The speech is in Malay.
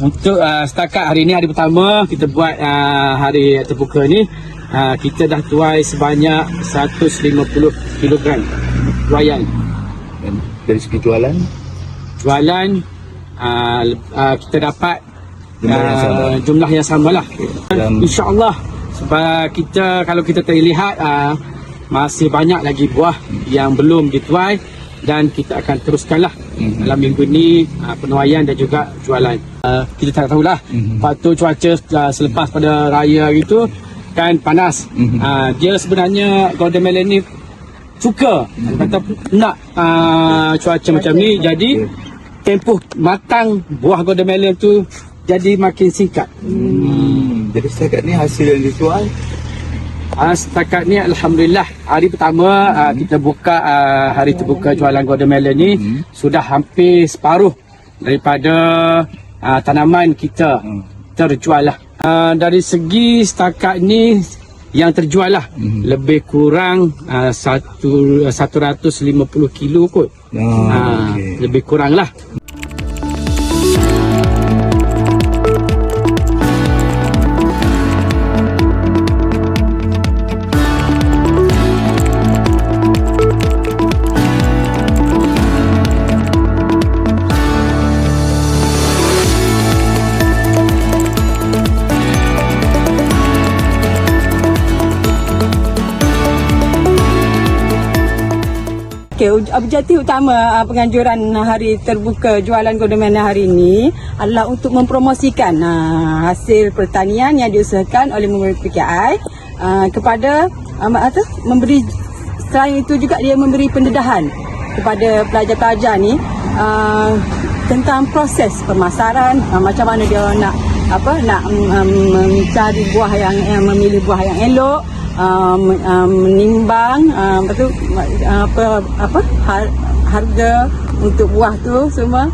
Untuk setakat hari ni, hari pertama kita buat hari terbuka ni, kita dah tuai sebanyak 150 kg tuaian. Dan dari segi jualan kita dapat jumlah yang sama. jumlah yang sama lah. InsyaAllah, sebab kalau kita terlihat masih banyak lagi buah yang belum dituai, dan kita akan teruskanlah dalam minggu ni penuaian dan juga jualan. Kita tak tahulah, waktu cuaca selepas pada raya itu kan panas. Dia sebenarnya golden melon ni suka kata nak cuaca macam ni, jadi tempoh matang buah golden melon tu jadi makin singkat. Jadi setakat ni hasil yang dituai Setakat ni alhamdulillah, hari pertama kita buka hari terbuka jualan golden melon ni sudah hampir separuh daripada tanaman kita terjual lah. Dari segi setakat ni yang terjual lah lebih kurang 150 kilo kot. Okay. Lebih kurang lah. Okay, objektif utama penganjuran hari terbuka jualan golden melon hari ini adalah untuk mempromosikan hasil pertanian yang diusahakan oleh PKI kepada memberi, selain itu juga dia memberi pendedahan kepada pelajar-pelajar ni tentang proses pemasaran, macam mana dia nak mencari buah yang memilih buah yang elok, menimbang harga untuk buah tu semua.